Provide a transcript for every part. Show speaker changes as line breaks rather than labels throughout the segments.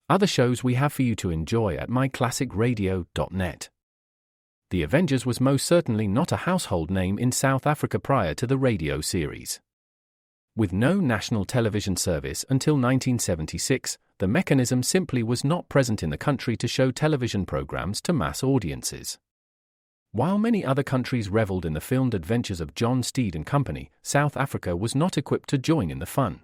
other shows we have for you to enjoy at myclassicradio.net. The Avengers was most certainly not a household name in South Africa prior to the radio series. With no national television service until 1976, the mechanism simply was not present in the country to show television programs to mass audiences. While many other countries reveled in the filmed adventures of John Steed and company, South Africa was not equipped to join in the fun.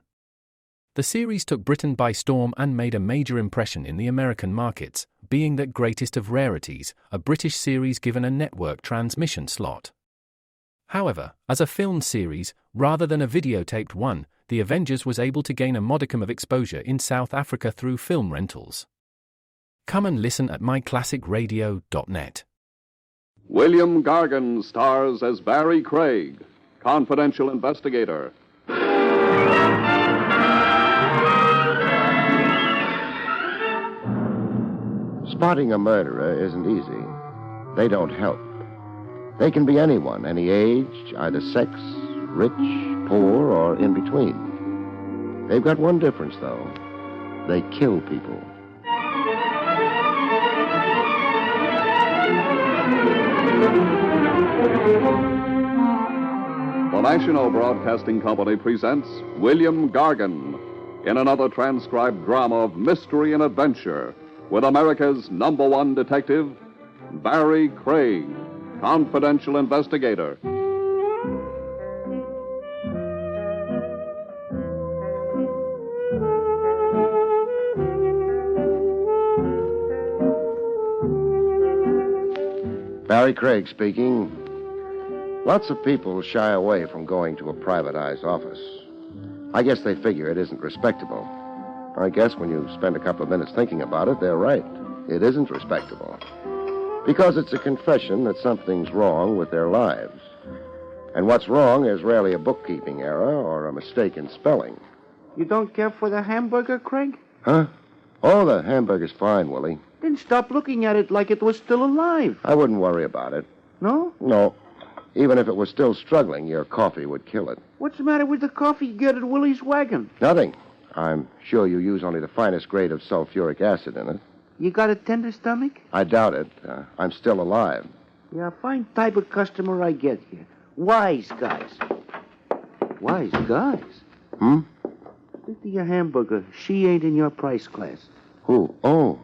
The series took Britain by storm and made a major impression in the American markets, being that greatest of rarities, a British series given a network transmission slot. However, as a filmed series, rather than a videotaped one, The Avengers was able to gain a modicum of exposure in South Africa through film rentals. Come and listen at myclassicradio.net.
William Gargan stars as Barrie Craig, confidential investigator.
Spotting a murderer isn't easy. They don't help. They can be anyone, any age, either sex, rich, poor, or in between. They've got one difference, though. They kill people.
The National Broadcasting Company presents William Gargan in another transcribed drama of mystery and adventure with America's #1 detective, Barrie Craig, confidential investigator.
Barrie Craig speaking. Lots of people shy away from going to a privatized office. I guess they figure it isn't respectable. I guess when you spend a couple of minutes thinking about it, they're right. It isn't respectable. Because it's a confession that something's wrong with their lives. And what's wrong is rarely a bookkeeping error or a mistake in spelling.
You don't care for the hamburger, Craig?
Huh? Oh, the hamburger's fine, Willie.
Then stop looking at it like it was still alive.
I wouldn't worry about it.
No?
No. Even if it was still struggling, your coffee would kill it.
What's the matter with the coffee you get at Willie's Wagon?
Nothing. I'm sure you use only the finest grade of sulfuric acid in it.
You got a tender stomach?
I doubt it. I'm still alive.
Yeah, fine type of customer I get here. Wise guys. Wise guys?
Hmm?
Stick to your hamburger. She ain't in your price class.
Who? Oh,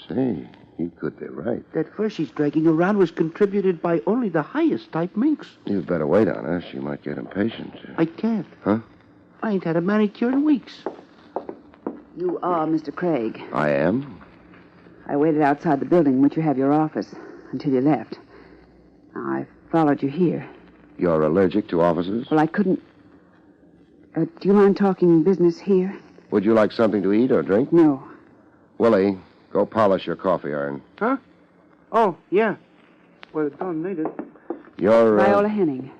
say, you could be right.
That fur she's dragging around was contributed by only the highest type minks.
You'd better wait on her. She might get impatient.
I can't.
Huh?
I ain't had a manicure in weeks.
You are Mr. Craig.
I am?
I waited outside the building in which you have your office until you left. I followed you here.
You're allergic to offices?
Well, I couldn't... do you mind talking business here?
Would you like something to eat or drink?
No.
Willie, go polish your coffee iron.
Huh? Oh, yeah. Well, don't need it.
You're,
Viola Henning.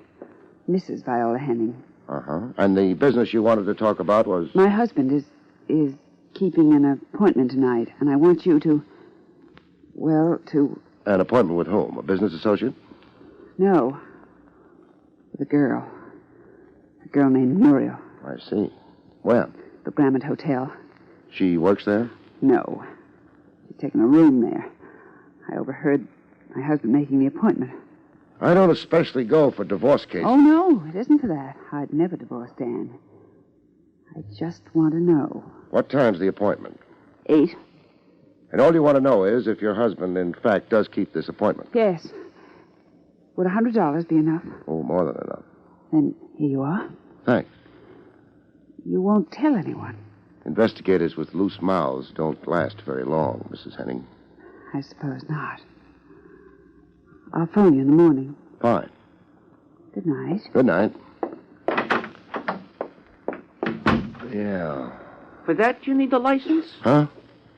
Mrs. Viola Henning.
Uh-huh. And the business you wanted to talk about was...
My husband is keeping an appointment tonight, and I want you to... Well, to...
An appointment with whom? A business associate?
No. With a girl. A girl named Muriel.
I see. When?
The Grammont Hotel.
She works there?
No. She's taken a room there. I overheard my husband making the appointment.
I don't especially go for divorce cases.
Oh, no, it isn't for that. I'd never divorce Dan. I just want to know.
What time's the appointment?
8.
And all you want to know is if your husband, in fact, does keep this appointment.
Yes. Would $100 be enough?
Oh, more than enough.
Then here you are.
Thanks.
You won't tell anyone.
Investigators with loose mouths don't last very long, Mrs. Henning.
I suppose not. I'll phone you in the morning.
Fine.
Good night.
Good night. Yeah.
For that, you need a license?
Huh?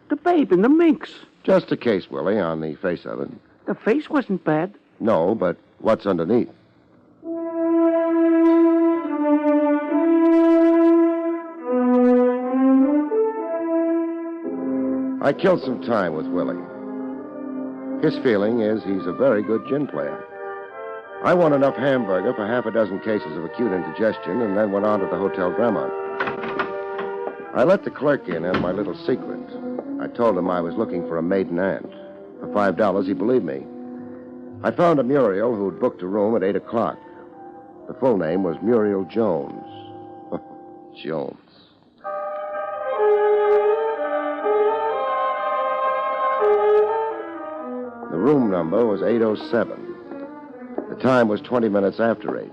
The babe and the minks.
Just a case, Willie, on the face of it.
The face wasn't bad.
No, but what's underneath? I killed some time with Willie. His feeling is he's a very good gin player. I won enough hamburger for half a dozen cases of acute indigestion and then went on to the Hotel Grammont. I let the clerk in on my little secret. I told him I was looking for a maiden aunt. For $5, he believed me. I found a Muriel who'd booked a room at 8 o'clock. The full name was Muriel Jones. Jones. The room number was 807. The time was 20 minutes after 8.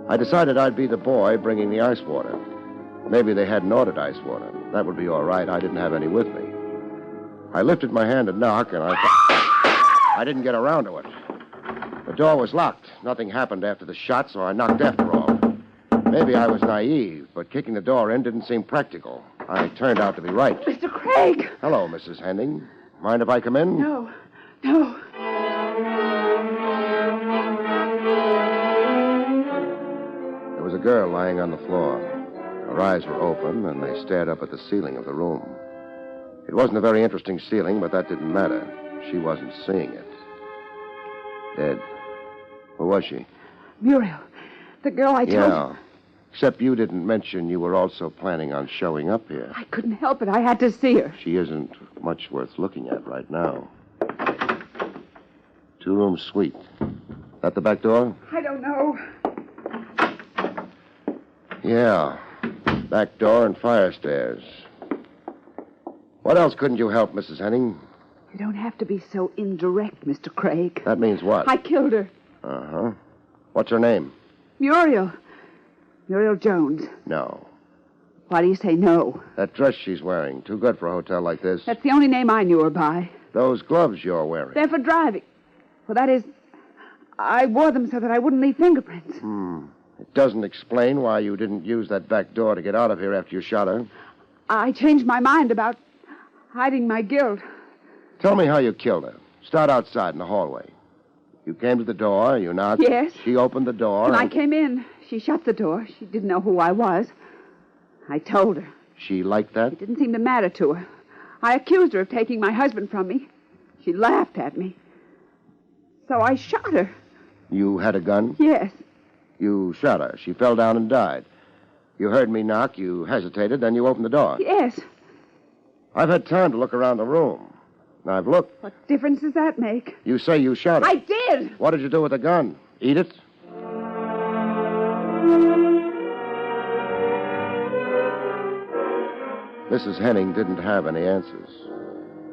I decided I'd be the boy bringing the ice water. Maybe they hadn't ordered ice water. That would be all right. I didn't have any with me. I lifted my hand to knock, and I didn't get around to it. The door was locked. Nothing happened after the shot, so I knocked after all. Maybe I was naive, but kicking the door in didn't seem practical. I turned out to be right.
Mr. Craig!
Hello, Mrs. Henning. Mind if I come in?
No.
There was a girl lying on the floor. Her eyes were open, and they stared up at the ceiling of the room. It wasn't a very interesting ceiling, but that didn't matter. She wasn't seeing it. Dead. Who was she?
Muriel. The girl I told you.
Yeah. Except you didn't mention you were also planning on showing up here.
I couldn't help it. I had to see her.
She isn't much worth looking at right now. 2-room suite. That the back door?
I don't know.
Yeah. Back door and fire stairs. What else couldn't you help, Mrs. Henning?
You don't have to be so indirect, Mr. Craig.
That means what?
I killed her.
Uh-huh. What's her name?
Muriel. Muriel Jones.
No.
Why do you say no?
That dress she's wearing. Too good for a hotel like this.
That's the only name I knew her by.
Those gloves you're wearing.
They're for driving. Well, that is, I wore them so that I wouldn't leave fingerprints.
It doesn't explain why you didn't use that back door to get out of here after you shot her.
I changed my mind about hiding my guilt.
Tell me how you killed her. Start outside in the hallway. You came to the door, you knocked.
Yes.
She opened the door.
When I came in, she shut the door. She didn't know who I was. I told her.
She liked that?
It didn't seem to matter to her. I accused her of taking my husband from me. She laughed at me. So I shot her.
You had a gun?
Yes.
You shot her. She fell down and died. You heard me knock. You hesitated. Then you opened the door.
Yes.
I've had time to look around the room. I've looked.
What difference does that make?
You say you shot her.
I did.
What did you do with the gun? Eat it? Mrs. Henning didn't have any answers.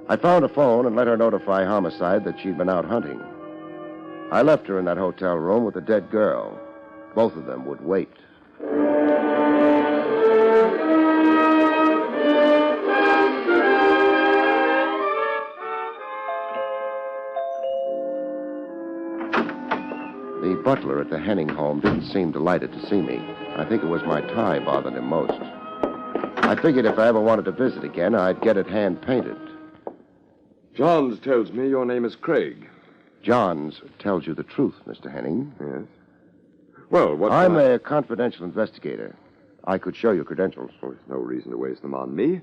I found a phone and let her notify Homicide that she'd been out hunting. I left her in that hotel room with a dead girl. Both of them would wait. The butler at the Henning home didn't seem delighted to see me. I think it was my tie bothered him most. I figured if I ever wanted to visit again, I'd get it hand-painted.
Johns tells me your name is Craig.
Johns tells you the truth, Mr. Henning.
Yes. Well, what...
I'm a confidential investigator. I could show you credentials.
Oh, there's no reason to waste them on me.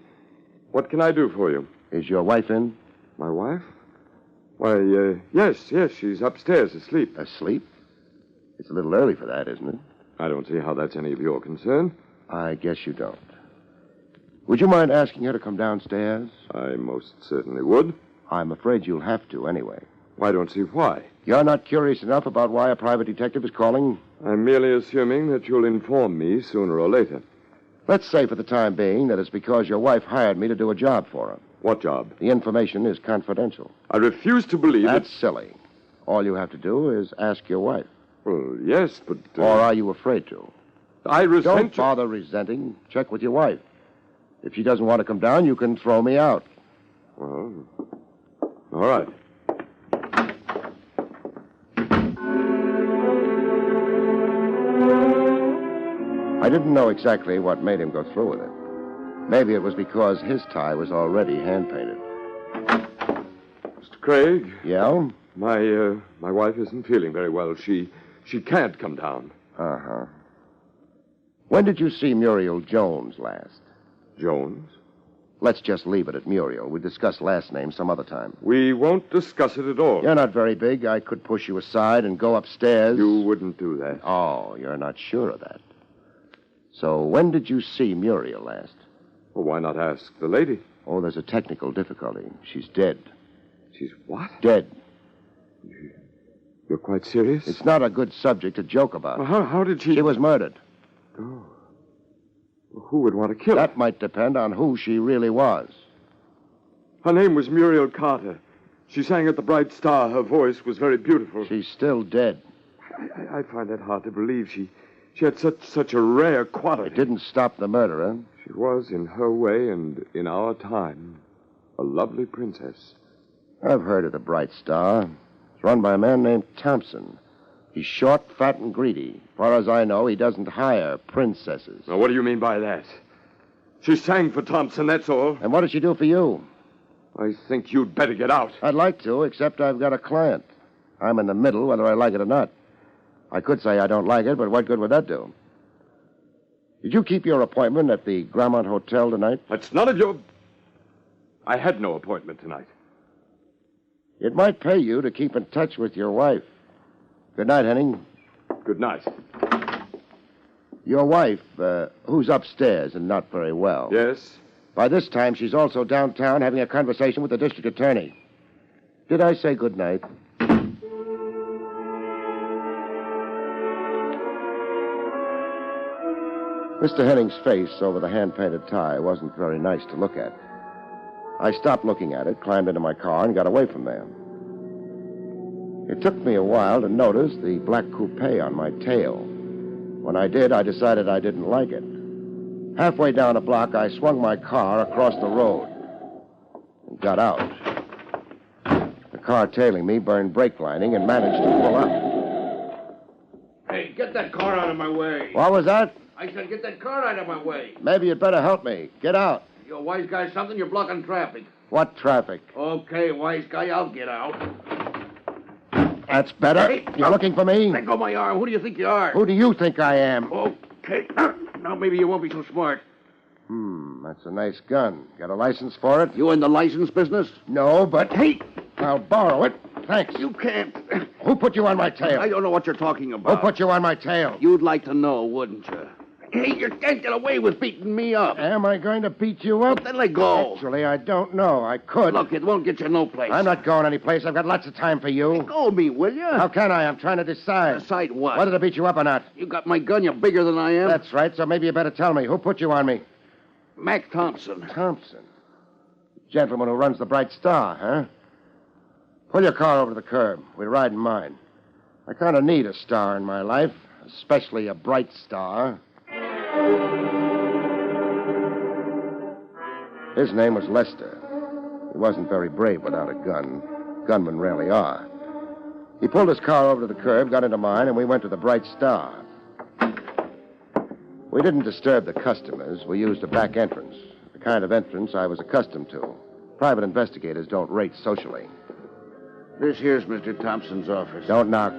What can I do for you?
Is your wife in?
My wife? Why, yes, she's upstairs asleep.
Asleep? It's a little early for that, isn't it?
I don't see how that's any of your concern.
I guess you don't. Would you mind asking her to come downstairs?
I most certainly would.
I'm afraid you'll have to anyway.
I don't see why.
You're not curious enough about why a private detective is calling?
I'm merely assuming that you'll inform me sooner or later.
Let's say for the time being that it's because your wife hired me to do a job for her.
What job?
The information is confidential.
I refuse to believe
That's silly. All you have to do is ask your wife.
Well, yes, but...
Or are you afraid to?
I resent
Don't bother resenting. Check with your wife. If she doesn't want to come down, you can throw me out.
Well, all right.
I didn't know exactly what made him go through with it. Maybe it was because his tie was already hand-painted.
Mr. Craig?
Yeah?
My wife isn't feeling very well. She can't come down.
Uh-huh. When did you see Muriel Jones last?
Jones?
Let's just leave it at Muriel. We'll discuss last name some other time.
We won't discuss it at all.
You're not very big. I could push you aside and go upstairs.
You wouldn't do that.
Oh, you're not sure of that. So when did you see Muriel last?
Well, why not ask the lady?
Oh, there's a technical difficulty. She's dead.
She's what?
Dead.
You're quite serious?
It's not a good subject to joke about.
Well, how did she...
She was murdered.
Oh. Well, who would want to kill her?
That might depend on who she really was.
Her name was Muriel Carter. She sang at the Bright Star. Her voice was very beautiful.
She's still dead.
I find that hard to believe. She had such a rare quality.
It didn't stop the murderer.
She was, in her way and in our time, a lovely princess.
I've heard of the Bright Star. It's run by a man named Thompson. He's short, fat, and greedy. As far as I know, he doesn't hire princesses.
Now, what do you mean by that? She sang for Thompson, that's all.
And what did she do for you?
I think you'd better get out.
I'd like to, except I've got a client. I'm in the middle, whether I like it or not. I could say I don't like it, but what good would that do? Did you keep your appointment at the Grammont Hotel tonight?
That's none of your... I had no appointment tonight.
It might pay you to keep in touch with your wife. Good night, Henning.
Good night.
Your wife, who's upstairs and not very well.
Yes?
By this time, she's also downtown having a conversation with the district attorney. Did I say good night? Mr. Henning's face over the hand-painted tie wasn't very nice to look at. I stopped looking at it, climbed into my car, and got away from there. It took me a while to notice the black coupe on my tail. When I did, I decided I didn't like it. Halfway down a block, I swung my car across the road and got out. The car tailing me burned brake lining and managed to pull up.
Hey, get that car out of my way.
What was that?
I said get that car out of my way.
Maybe you'd better help me. Get out.
You're a wise guy something, you're blocking traffic.
What traffic?
Okay, wise guy, I'll get out.
That's better.
Hey,
You're looking for me?
Let go of my arm. Who do you think you are?
Who do you think I am?
Okay. Now maybe you won't be so smart.
That's a nice gun. Got a license for it?
You in the license business?
No, but... Hey! I'll borrow it. Thanks.
You can't.
Who put you on my tail?
I don't know what you're talking
Who
about.
put you on my tail?
You'd like to know, wouldn't you? Hey, you can't get away with beating me up.
Am I going to beat you up?
Then let go.
Actually, I don't know. I could.
Look, it won't get you no place.
I'm not going anyplace. I've got lots of time for you.
Let go of me, will you?
How can I? I'm trying to decide.
Decide what?
Whether to beat you up or not.
You got my gun. You're bigger than I am.
That's right, so maybe you better tell me. Who put you on me?
Mac Thompson.
Thompson. Gentleman who runs the Bright Star, huh? Pull your car over to the curb. We'll ride in mine. I kind of need a star in my life, especially a bright star. His name was Lester. He wasn't very brave without a gun. Gunmen rarely are. He pulled his car over to the curb, got into mine, and we went to the Bright Star. We didn't disturb the customers. We used a back entrance, the kind of entrance I was accustomed to. Private investigators don't rate socially.
This here's Mr. Thompson's office.
Don't knock.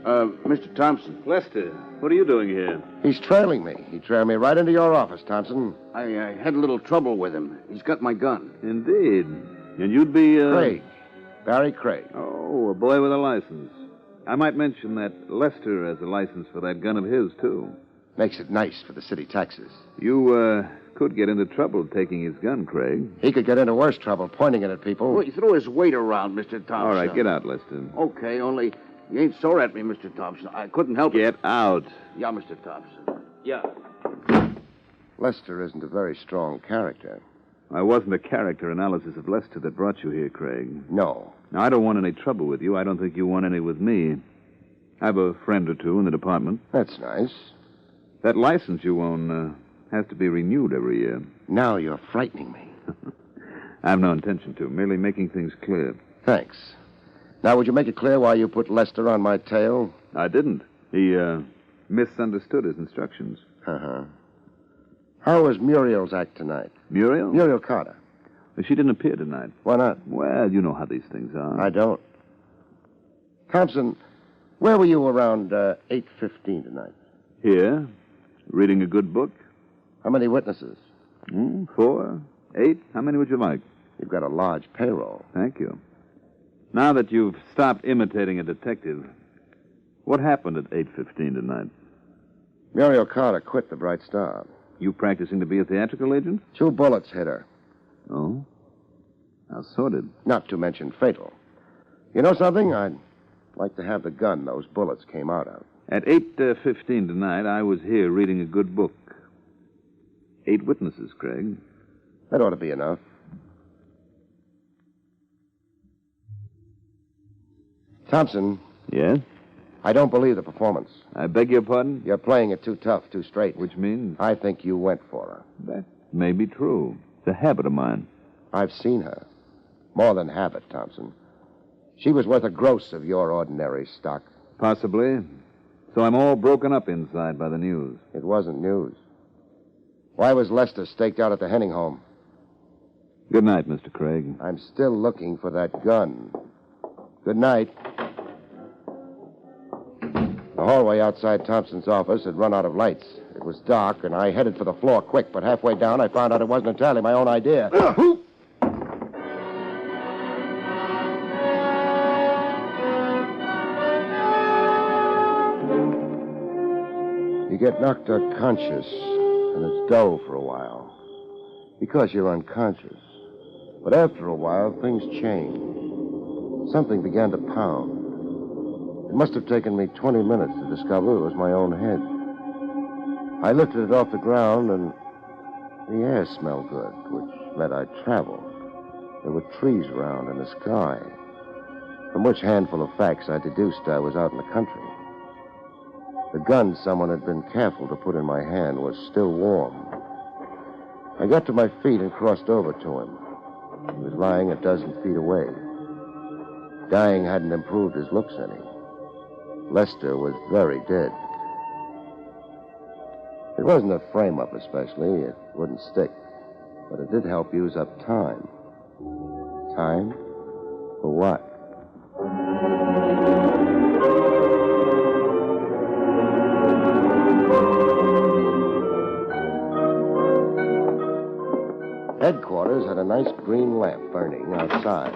Mr. Thompson.
Lester, what are you doing here?
He's trailing me. He trailed me right into your office, Thompson.
I had a little trouble with him. He's got my gun.
Indeed. And you'd be,
Craig. Barrie Craig.
Oh, a boy with a license. I might mention that Lester has a license for that gun of his, too.
Makes it nice for the city taxes.
You, could get into trouble taking his gun, Craig.
He could get into worse trouble pointing it at people.
Well, he threw his weight around, Mr. Thompson.
All right, get out, Lester.
Okay, only you ain't sore at me, Mr. Thompson. I couldn't help it.
Get out.
Yeah, Mr. Thompson. Yeah.
Lester isn't a very strong character.
I wasn't a character analysis of Lester that brought you here, Craig.
No.
Now, I don't want any trouble with you. I don't think you want any with me. I have a friend or two in the department.
That's nice.
That license you own has to be renewed every year.
Now you're frightening me.
I have no intention to, merely making things clear.
Thanks. Now, would you make it clear why you put Lester on my tail?
I didn't. He misunderstood his instructions.
Uh-huh. How was Muriel's act tonight?
Muriel?
Muriel Carter.
She didn't appear tonight.
Why not?
Well, you know how these things are.
I don't. Thompson, where were you around 8:15 tonight?
Here, reading a good book.
How many witnesses?
4, 8. How many would you like?
You've got a large payroll.
Thank you. Now that you've stopped imitating a detective, what happened at 8:15 tonight?
Muriel Carter quit the Bright Star.
You practicing to be a theatrical agent?
2 bullets hit her.
Oh? How sordid.
Not to mention fatal. You know something? I'd like to have the gun those bullets came out of.
At 8:15 tonight, I was here reading a good book. 8 witnesses, Craig.
That ought to be enough. Thompson,
Yes?
I don't believe the performance.
I beg your pardon?
You're playing it too tough, too straight.
Which means?
I think you went for her.
That may be true. It's a habit of mine.
I've seen her. More than habit, Thompson. She was worth a gross of your ordinary stock.
Possibly. So I'm all broken up inside by the news.
It wasn't news. Why was Lester staked out at the Henning home?
Good night, Mr. Craig.
I'm still looking for that gun. Good night. The hallway outside Thompson's office had run out of lights. It was dark, and I headed for the floor quick, but halfway down I found out it wasn't entirely my own idea. You get knocked unconscious, and it's dull for a while. Because you're unconscious. But after a while, things change. Something began to pound. It must have taken me 20 minutes to discover it was my own head. I lifted it off the ground, and the air smelled good, which meant I'd traveled. There were trees around and a sky, from which handful of facts I deduced I was out in the country. The gun someone had been careful to put in my hand was still warm. I got to my feet and crossed over to him. He was lying a dozen feet away. Dying hadn't improved his looks any. Lester was very dead. It wasn't a frame-up especially. It wouldn't stick. But it did help use up time. Time? For what? Headquarters had a nice green lamp burning outside.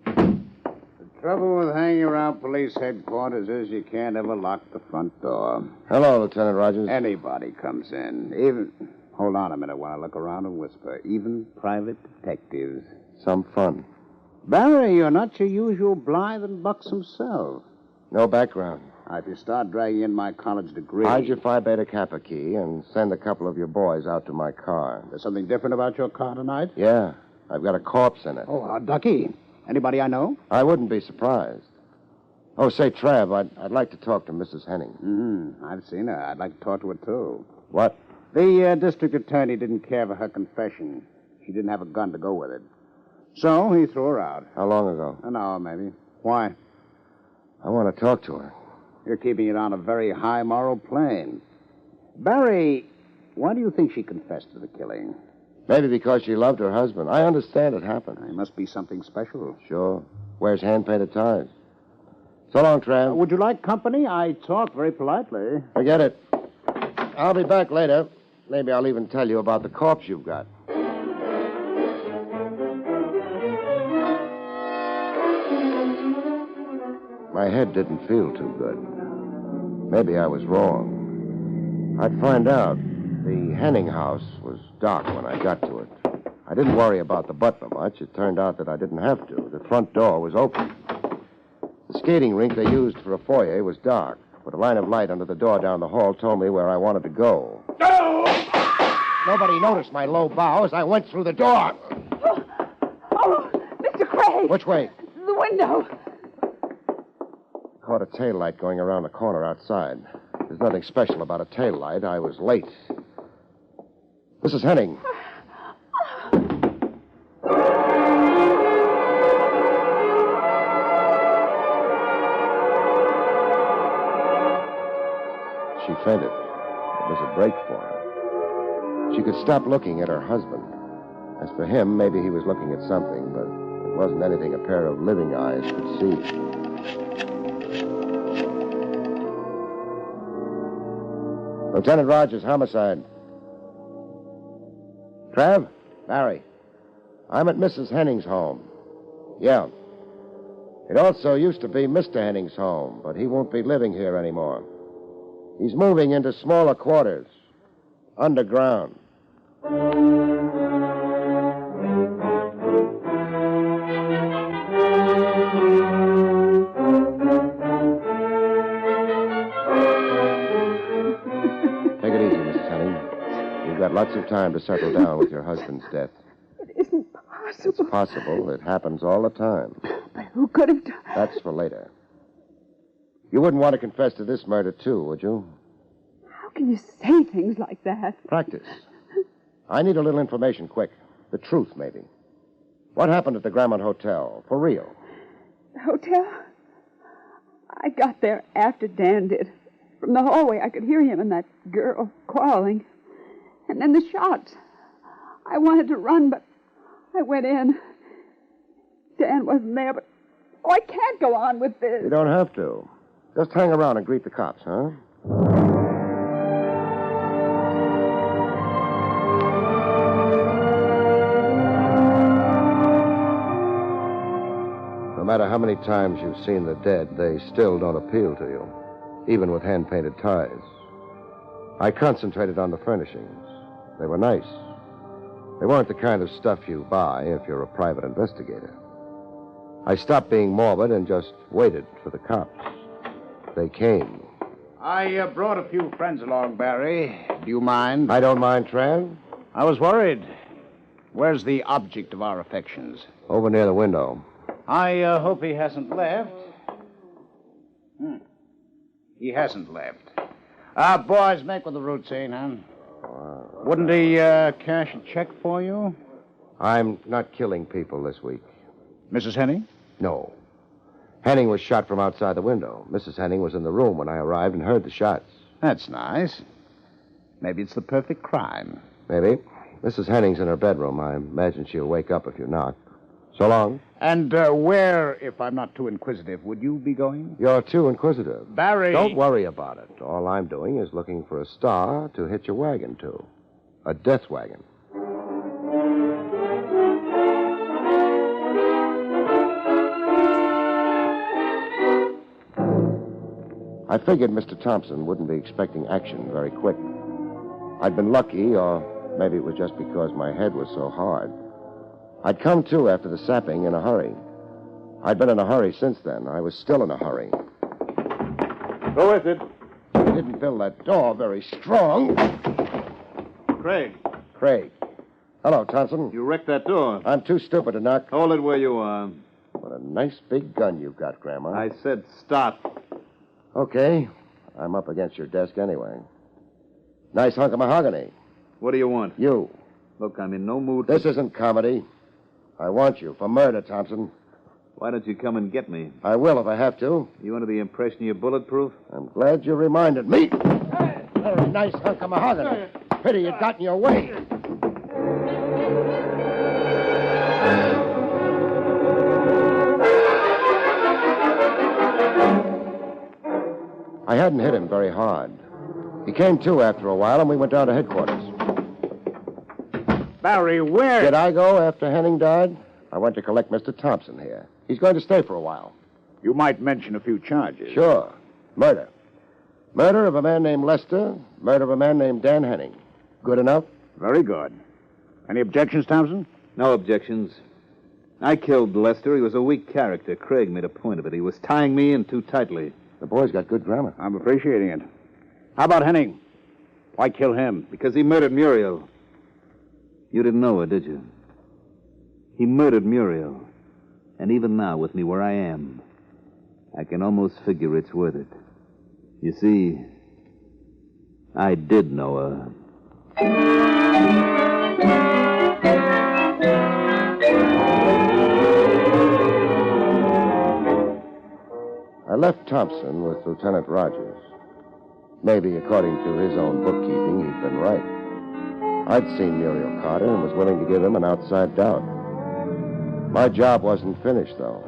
The trouble with hanging around police headquarters is you can't ever lock the front door.
Hello, Lieutenant Rogers.
Anybody comes in. Even... Hold on a minute while I look around and whisper. Even private detectives.
Some fun.
Barrie, you're not your usual blithe and buxom self.
No background.
If you start dragging in my college degree...
Hide your Phi Beta Kappa key and send a couple of your boys out to my car.
There's something different about your car tonight?
Yeah. I've got a corpse in it.
Oh, Ducky. Anybody I know?
I wouldn't be surprised. Oh, say, Trav, I'd like to talk to Mrs. Henning.
I've seen her. I'd like to talk to her, too.
What?
The district attorney didn't care for her confession. She didn't have a gun to go with it. So he threw her out.
How long ago?
An hour, maybe. Why?
I want to talk to her.
You're keeping it on a very high moral plane. Barrie, why do you think she confessed to the killing?
Maybe because she loved her husband. I understand it happened.
It must be something special.
Sure. Wears hand-painted ties. So long, Trav.
Would you like company? I talk very politely.
Forget it. I'll be back later. Maybe I'll even tell you about the corpse you've got. My head didn't feel too good. Maybe I was wrong. I'd find out. The Henning house was dark when I got to it. I didn't worry about the butler much. It turned out that I didn't have to. The front door was open. The skating rink they used for a foyer was dark, but a line of light under the door down the hall told me where I wanted to go. No! Nobody noticed my low bow as I went through the door.
Oh, Mr. Craig.
Which way?
The window.
Caught a tail light going around the corner outside. There's nothing special about a tail light. I was late. Mrs. Henning. She fainted. It was a break for her. She could stop looking at her husband. As for him, maybe he was looking at something, but it wasn't anything a pair of living eyes could see. Lieutenant Rogers, homicide. Trav? Barrie. I'm at Mrs. Henning's home. Yeah. It also used to be Mr. Henning's home, but he won't be living here anymore. He's moving into smaller quarters. Underground. lots of time to settle down with your husband's death.
It isn't possible.
It's possible. It happens all the time.
But who could have done...
That's for later. You wouldn't want to confess to this murder, too, would you?
How can you say things like that?
Practice. I need a little information quick. The truth, maybe. What happened at the Grammont Hotel? For real?
The hotel? I got there after Dan did. From the hallway, I could hear him and that girl quarreling. And then the shots. I wanted to run, but I went in. Dan wasn't there, but... Oh, I can't go on with this.
You don't have to. Just hang around and greet the cops, huh? No matter how many times you've seen the dead, they still don't appeal to you, even with hand-painted ties. I concentrated on the furnishings. They were nice. They weren't the kind of stuff you buy if you're a private investigator. I stopped being morbid and just waited for the cops. They came.
I brought a few friends along, Barrie. Do you mind?
I don't mind, Tran.
I was worried. Where's the object of our affections?
Over near the window.
I hope he hasn't left. He hasn't left. Boys, make with the routine, huh? Wouldn't he cash a check for you?
I'm not killing people this week.
Mrs. Henning?
No. Henning was shot from outside the window. Mrs. Henning was in the room when I arrived and heard the shots.
That's nice. Maybe it's the perfect crime.
Maybe. Mrs. Henning's in her bedroom. I imagine she'll wake up if you knock. So long.
And where, if I'm not too inquisitive, would you be going?
You're too inquisitive.
Barrie!
Don't worry about it. All I'm doing is looking for a star to hitch a wagon to. A death wagon. I figured Mr. Thompson wouldn't be expecting action very quick. I'd been lucky, or maybe it was just because my head was so hard. I'd come to after the sapping in a hurry. I'd been in a hurry since then. I was still in a hurry.
Who is it?
I didn't build that door very strong.
Craig.
Craig. Hello, Thompson.
You wrecked that door.
I'm too stupid to knock.
Hold it where you are.
What a nice big gun you've got, Grandma.
I said stop.
Okay. I'm up against your desk anyway. Nice hunk of mahogany.
What do you want?
You.
Look, I'm in no mood.
This isn't comedy. I want you for murder, Thompson.
Why don't you come and get me?
I will if I have to.
You under the impression you're bulletproof?
I'm glad you reminded me. Very nice hunk of mahogany. Pity it got in your way. I hadn't hit him very hard. He came to after a while, and we went down to headquarters.
Barrie, where?
Did I go after Henning died? I went to collect Mr. Thompson here. He's going to stay for a while.
You might mention a few charges.
Sure. Murder. Murder of a man named Lester. Murder of a man named Dan Henning. Good enough?
Very good. Any objections, Thompson?
No objections. I killed Lester. He was a weak character. Craig made a point of it. He was tying me in too tightly.
The boy's got good grammar.
I'm appreciating it. How about Henning? Why kill him?
Because he murdered Muriel. You didn't know her, did you? He murdered Muriel. And even now, with me where I am, I can almost figure it's worth it. You see, I did know her.
I left Thompson with Lieutenant Rogers. Maybe, according to his own bookkeeping, he'd been right. I'd seen Muriel Carter and was willing to give him an outside doubt. My job wasn't finished, though.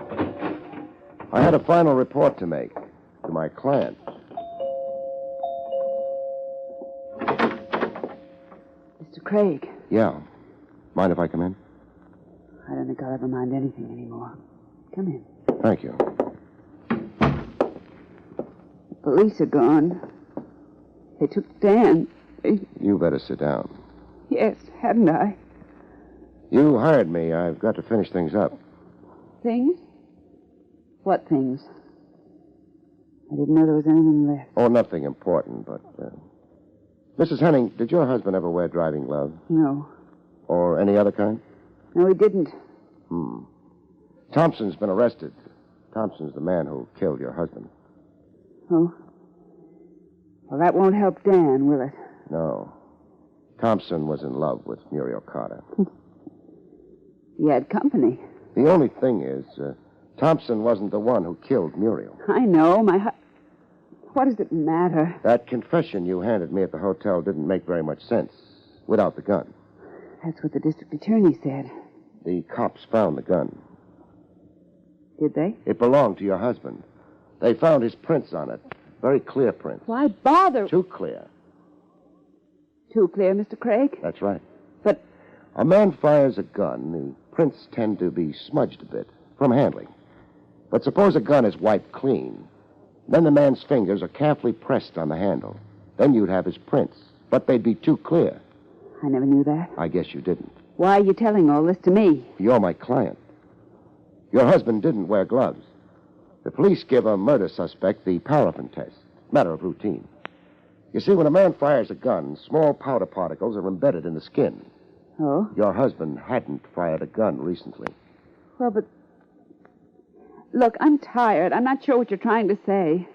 I had a final report to make to my client.
Mr. Craig,
Yeah. Mind if I come in?
I don't think I'll ever mind anything anymore. Come in.
Thank you.
The police are gone. They took Dan.
You better sit down.
Yes, hadn't I?
You hired me. I've got to finish things up.
Things? What things? I didn't know there was anything left.
Oh, nothing important, but Mrs. Henning, did your husband ever wear driving gloves?
No.
Or any other kind?
No, he didn't.
Thompson's been arrested. Thompson's the man who killed your husband.
Oh? Well, that won't help Dan, will it?
No. Thompson was in love with Muriel Carter.
He had company.
The only thing is, Thompson wasn't the one who killed Muriel.
I know. What does it matter?
That confession you handed me at the hotel didn't make very much sense without the gun.
That's what the district attorney said.
The cops found the gun.
Did they?
It belonged to your husband. They found his prints on it. Very clear prints.
Why bother?
Too clear.
Too clear, Mr. Craig?
That's right.
But
A man fires a gun, the prints tend to be smudged a bit from handling. But suppose a gun is wiped clean. Then the man's fingers are carefully pressed on the handle. Then you'd have his prints. But they'd be too clear.
I never knew that.
I guess you didn't.
Why are you telling all this to me?
You're my client. Your husband didn't wear gloves. The police give a murder suspect the paraffin test. Matter of routine. You see, when a man fires a gun, small powder particles are embedded in the skin.
Oh?
Your husband hadn't fired a gun recently.
Well, but... Look, I'm tired. I'm not sure what you're trying to say.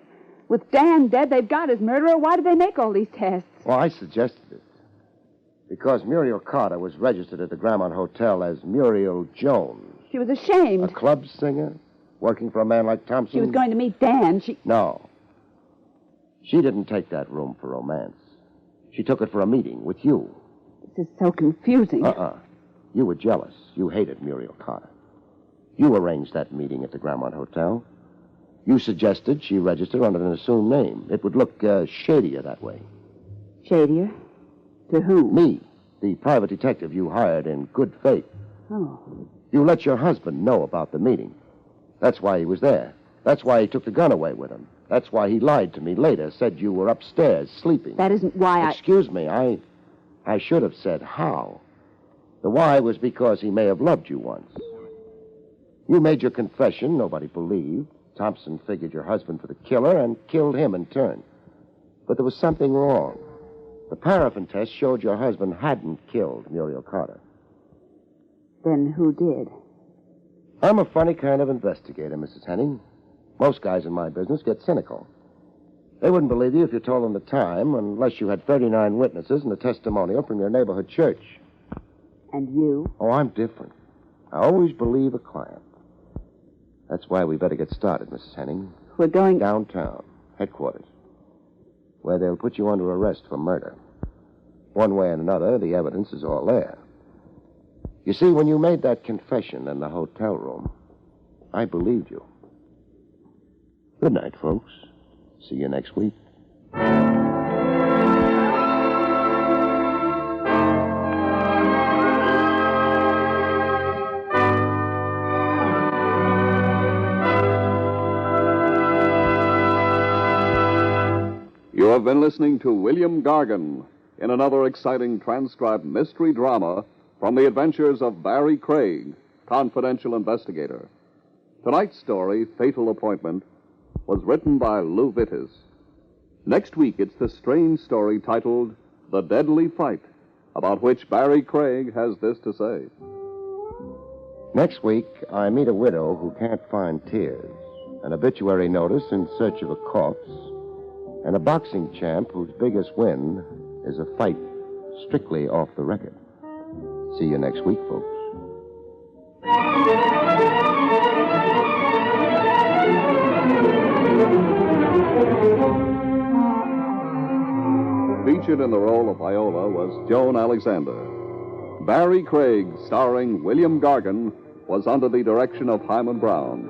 With Dan dead, they've got his murderer. Why did they make all these tests?
Well, I suggested it. Because Muriel Carter was registered at the Grammont Hotel as Muriel Jones.
She was ashamed.
A club singer? Working for a man like Thompson?
She was going to meet Dan.
No. She didn't take that room for romance. She took it for a meeting with you.
This is so confusing.
You were jealous. You hated Muriel Carter. You arranged that meeting at the Grammont Hotel. You suggested she register under an assumed name. It would look shadier that way.
Shadier? To whom?
Me, the private detective you hired in good faith.
Oh.
You let your husband know about the meeting. That's why he was there. That's why he took the gun away with him. That's why he lied to me later, said you were upstairs sleeping.
That isn't why
Excuse me, I should have said how. The why was because he may have loved you once. You made your confession, nobody believed. Thompson figured your husband for the killer and killed him in turn. But there was something wrong. The paraffin test showed your husband hadn't killed Muriel Carter.
Then who did?
I'm a funny kind of investigator, Mrs. Henning. Most guys in my business get cynical. They wouldn't believe you if you told them the time, unless you had 39 witnesses and a testimonial from your neighborhood church.
And you?
Oh, I'm different. I always believe a client. That's why we better get started, Mrs. Henning.
We're going...
Downtown, headquarters, where they'll put you under arrest for murder. One way and another, the evidence is all there. You see, when you made that confession in the hotel room, I believed you. Good night, folks. See you next week.
You have been listening to William Gargan in another exciting transcribed mystery drama from the adventures of Barrie Craig, confidential investigator. Tonight's story, Fatal Appointment, was written by Lou Vittis. Next week, it's the strange story titled The Deadly Fight, about which Barrie Craig has this to say.
Next week, I meet a widow who can't find tears, an obituary notice in search of a corpse, and a boxing champ whose biggest win is a fight strictly off the record. See you next week, folks.
Featured in the role of Viola was Joan Alexander. Barrie Craig, starring William Gargan, was under the direction of Hyman Brown.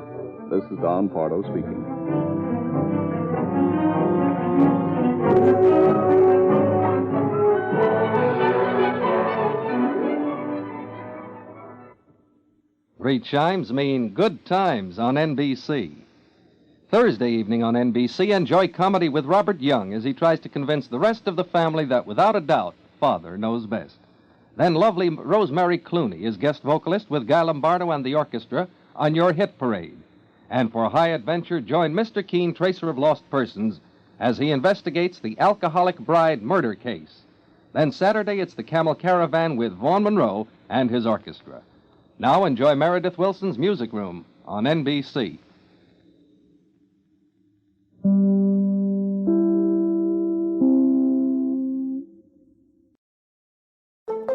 This is Don Pardo speaking.
Great chimes mean good times on NBC. Thursday evening on NBC, enjoy comedy with Robert Young as he tries to convince the rest of the family that, without a doubt, Father knows best. Then lovely Rosemary Clooney is guest vocalist with Guy Lombardo and the orchestra on Your Hit Parade. And for high adventure, join Mr. Keene, Tracer of Lost Persons, as he investigates the alcoholic bride murder case. Then Saturday, it's the Camel Caravan with Vaughn Monroe and his orchestra. Now enjoy Meredith Wilson's Music Room on NBC.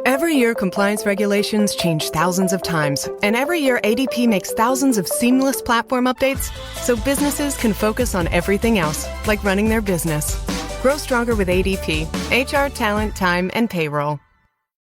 Every year, compliance regulations change thousands of times, and every year ADP makes thousands of seamless platform updates so businesses can focus on everything else, like running their business. Grow stronger with ADP, HR, talent, time, and payroll.